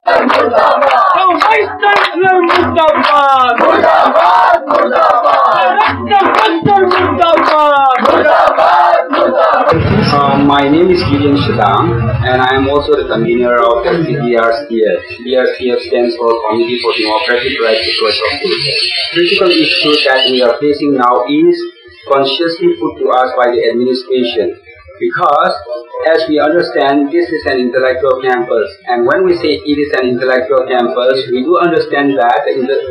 Vice Chancellor Murdabad! Murdabad! Murdabad! Rector Murdabad! Murdabad! Murdabad! My name is Gideon Shidam, and I am also the convener of the CDRCF. CDRCF stands for Committee for Democratic Rights Equality of Citizens. Critical issue that we are facing now is consciously put to us by the administration. Because, as we understand, this is an intellectual campus, and when we say it is an intellectual campus, we do understand that in the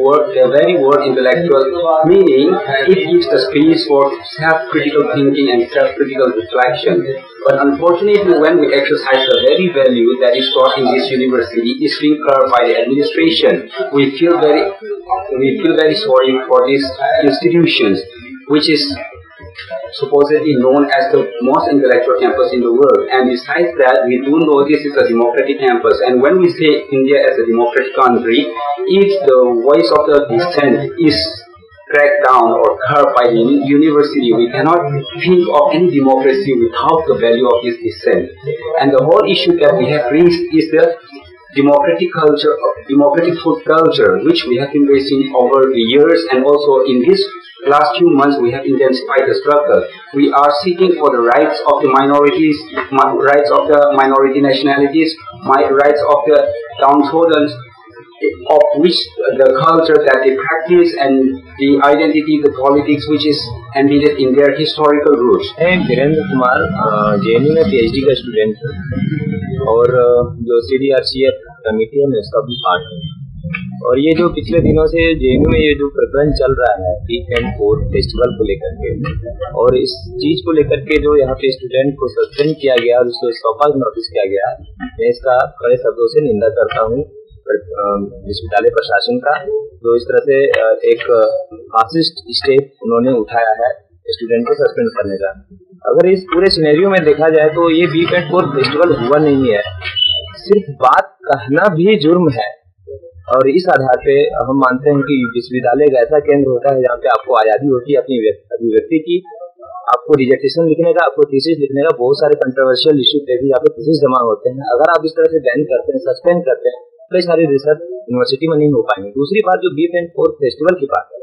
very word intellectual, meaning it gives the space for self-critical thinking and self-critical reflection. But unfortunately, when we exercise the very value that is taught in this university is being curbed by the administration, we feel very sorry for these institutions, which is supposedly known as the most intellectual campus in the world. And besides that, we do know this is a democratic campus. And when we say India as a democratic country, if the voice of the dissent is cracked down or curbed by the university, we cannot think of any democracy without the value of this dissent. And the whole issue that we have raised is the democratic culture, democratic food culture, which we have been raising over the years, and also in this last few months we have intensified the struggle. We are seeking for the rights of the minorities, rights of the minority nationalities, rights of the downtrodden, of which the culture that they practice and the identity, the politics which is embedded in their historical roots. मैं Virendra Kumar JNU में PhD का student हूँ और जो CDRCF committee है मैं उसका भी पार्ट हूँ। और ये जो पिछले दिनों से JNU में ये जो प्रकरण चल रहा है Week-end-4 फेस्टिवल को लेकर के, और इस चीज को लेकर के जो यहाँ पे स्टूडेंट को सस्पेंड किया गया और उसको सौपाल नोटिस किया गया, मैं इसका कड़े शब्दों से निंदा करता हूँ विश्वविद्यालय प्रशासन का, जो इस तरह से एक फासिस्ट स्टेप उन्होंने उठाया है स्टूडेंट को सस्पेंड करने का। अगर इस पूरे सिनेरियो में देखा जाए तो ये Week-end-4 फेस्टिवल हुआ नहीं है, सिर्फ बात कहना भी जुर्म है। और इस आधार पे हम मानते हैं कि विश्वविद्यालय एक ऐसा केंद्र होता है जहाँ पे आपको आजादी होती है अपनी अभिव्यक्ति की, आपको डिजर्टेशन लिखने का, आपको थीसिस लिखने का, बहुत सारे कंट्रोवर्शियल इश्यू पे भी यहाँ पे थीसिस जमा होते हैं। अगर आप इस तरह से बैन करते हैं, सस्पेंड करते हैं, कई सारी रिसर्च यूनिवर्सिटी में नहीं हो पाएंगे। दूसरी बात जो Week-end-4 फेस्टिवल की बात है,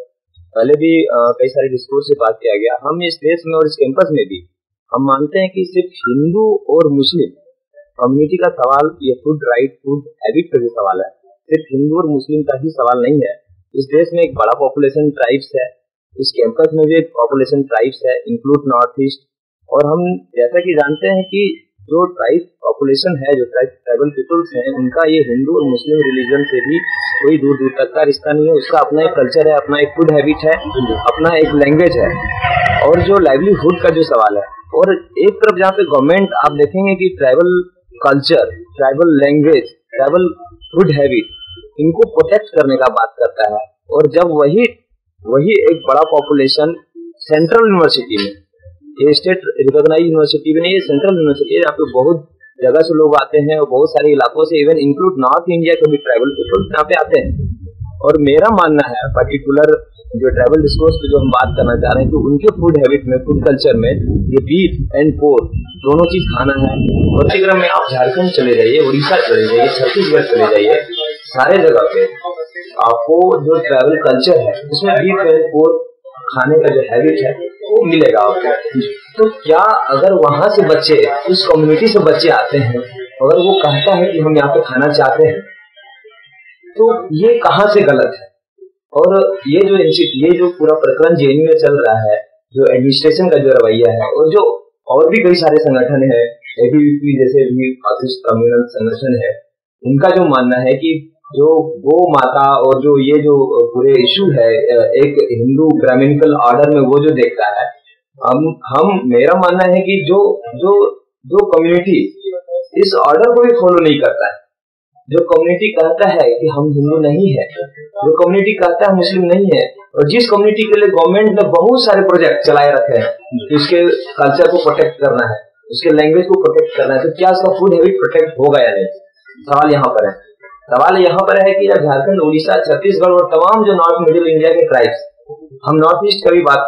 पहले भी कई सारे डिस्कोर्स से बात किया गया, हम इस देश में और इस कैंपस में भी हम मानते हैं कि सिर्फ हिंदू और मुस्लिम कम्युनिटी का सवाल ये फूड राइट, फूड हैबिट का भी सवाल है, सिर्फ हिंदू और मुस्लिम का ही सवाल नहीं है। इस देश में एक बड़ा पॉपुलेशन ट्राइब्स है, इस कैंपस में भी एक पॉपुलेशन ट्राइब्स है, इंक्लूड नॉर्थ ईस्ट। और हम जैसा कि जानते हैं कि जो ट्राइब पॉपुलेशन है, जो ट्राइबल पीपल्स हैं, उनका ये हिंदू और मुस्लिम रिलीजन से भी कोई दूर दूर तक का रिश्ता नहीं है। उसका अपना एक कल्चर है, अपना एक फूड हैबिट है, अपना एक लैंग्वेज है। और जो लाइवलीहुड का जो सवाल है, और एक तरफ जहाँ पे गवर्नमेंट आप देखेंगे कि tribal culture, tribal language, tribal food habit, इनको प्रोटेक्ट करने का बात करता है, और जब वही एक बड़ा पॉपुलेशन सेंट्रल यूनिवर्सिटी में, ये स्टेट रिकॉग्नाइज यूनिवर्सिटी में नहीं, ये सेंट्रल यूनिवर्सिटी है जहाँ पे बहुत जगह से लोग आते हैं और बहुत सारे इलाकों से, इवन इंक्लूड नॉर्थ इंडिया के भी ट्राइबल पीपल यहाँ पे आते हैं। और मेरा मानना है पर्टिकुलर जो ट्राइबल डिस्कोर्स पे जो हम बात करना चाह रहे हैं, तो उनके फूड हैबिट में, फूड कल्चर में ये बीफ एंड पोर्क दोनों चीज खाना है। और इसी क्रम में आप झारखंड चले जाइए, उड़ीसा चले जाइए, छत्तीसगढ़ चले जाइए, सारे जगह पे आपको जो ट्राइबल कल्चर है उसमें बीफ एंड पोर्क खाने का जो हैबिट है वो मिलेगा आपको। तो क्या अगर वहां से बच्चे, उस कम्युनिटी से बच्चे आते हैं, अगर वो कहता है कि हम यहाँ पे खाना चाहते हैं, तो ये कहाँ से गलत है? और ये जो पूरा प्रकरण JNU में चल रहा है, जो एडमिनिस्ट्रेशन का जो रवैया है, और जो और भी कई सारे संगठन है, ABVP जैसे भी फासिस्ट कम्युनल संगठन है, उनका जो मानना है कि जो गौ माता और जो ये जो पूरे इशू है एक हिंदू ब्राह्मणिकल ऑर्डर में वो जो देखता है, मेरा मानना है कि जो कम्युनिटी इस ऑर्डर को भी फॉलो नहीं करता है, जो कम्युनिटी कहता है कि हम हिंदू नहीं है, जो कम्युनिटी कहता है मुस्लिम नहीं है, और जिस कम्युनिटी के लिए गवर्नमेंट ने बहुत सारे प्रोजेक्ट चलाए रखे हैं कि उसके कल्चर को प्रोटेक्ट करना है, उसके लैंग्वेज को प्रोटेक्ट करना है, तो क्या उसका फूड हैबिट प्रोटेक्ट होगा या नहीं? सवाल यहाँ पर है कि जब झारखंड, उड़ीसा, छत्तीसगढ़ और तमाम जो नॉर्थ मिडिल इंडिया के ट्राइब्स, हम नॉर्थ ईस्ट का भी बात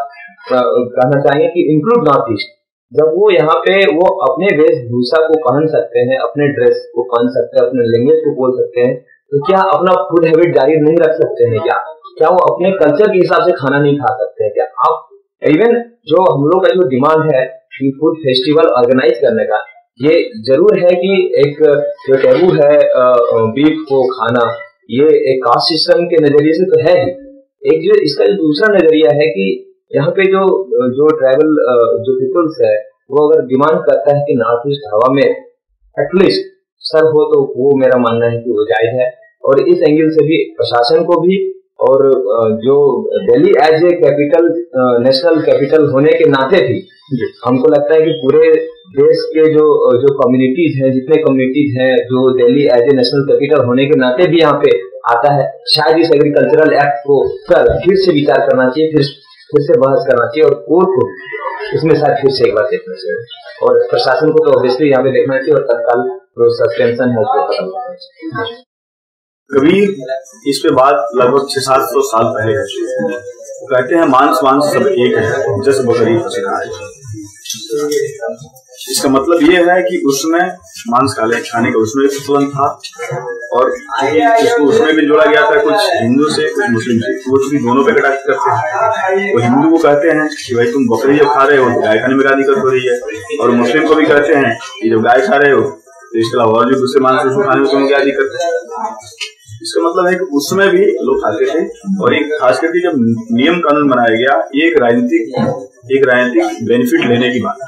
कहना चाहेंगे कि इंक्लूड नॉर्थ ईस्ट, जब वो यहाँ पे वो अपने वेशभूषा को पहन सकते हैं, अपने ड्रेस को पहन सकते हैं, अपने लैंग्वेज को बोल सकते हैं, तो क्या अपना फूड हैबिट जारी नहीं रख सकते हैं क्या? क्या वो अपने कल्चर के हिसाब से खाना नहीं खा सकते हैं क्या? आप इवन जो हम लोग का जो डिमांड है फूड फेस्टिवल ऑर्गेनाइज करने का, ये जरूर है कि एक जो टैबू है बीफ को खाना, ये एक कास्ट सिस्टम के नजरिए से तो है ही। एक जो इसका जो दूसरा नजरिया है कि यहाँ पे जो ट्राइबल जो पीपल्स है वो अगर डिमांड करता है कि नॉर्थ ईस्ट हवा में एटलीस्ट सर हो, तो वो मेरा मानना है कि वो जायज है। और इस एंगल से भी प्रशासन को भी, और जो Delhi as a capital, national capital होने के नाते भी हमको लगता है कि पूरे देश के जो कम्युनिटीज हैं, जितने कम्युनिटीज हैं, जो Delhi as a national capital होने के नाते भी यहाँ पे आता है, शायद इस एग्रीकल्चरल एक्ट को फिर से विचार करना चाहिए, फिर से बहस करना चाहिए, और कोर्ट को इसमें शायद फिर से एक बार देखना चाहिए, और प्रशासन को तो ऑब्वियसली यहाँ पे देखना चाहिए, और तत्काल जो सस्पेंशन है उसको खत्म करना चाहिए। कबीर इस पे बात लगभग 600-700 साल पहले है। कहते हैं मांस सब एक है, जैसे बकरी फंसा है। इसका मतलब ये है कि उसमें मांस खाने का उसमें भी प्रचलन था, और इसको उसमें भी जोड़ा गया था कुछ हिंदू से कुछ मुस्लिम से। वो भी दोनों पे कटाक्ष करते हैं। वो हिंदू को कहते हैं कि भाई तुम बकरी जब खा रहे हो तो गाय खाने में क्या दिक्कत हो रही है, और मुस्लिम को भी कहते हैं कि जब गाय खा रहे हो तो इसके अलावा और जो दूसरे मांस उसको खाने में तुम्हें क्या दिक्कत है। इसका मतलब है कि उसमें भी लोग खाते थे, और एक खास करके जब नियम कानून बनाया गया, ये एक राजनीतिक बेनिफिट लेने की बात है।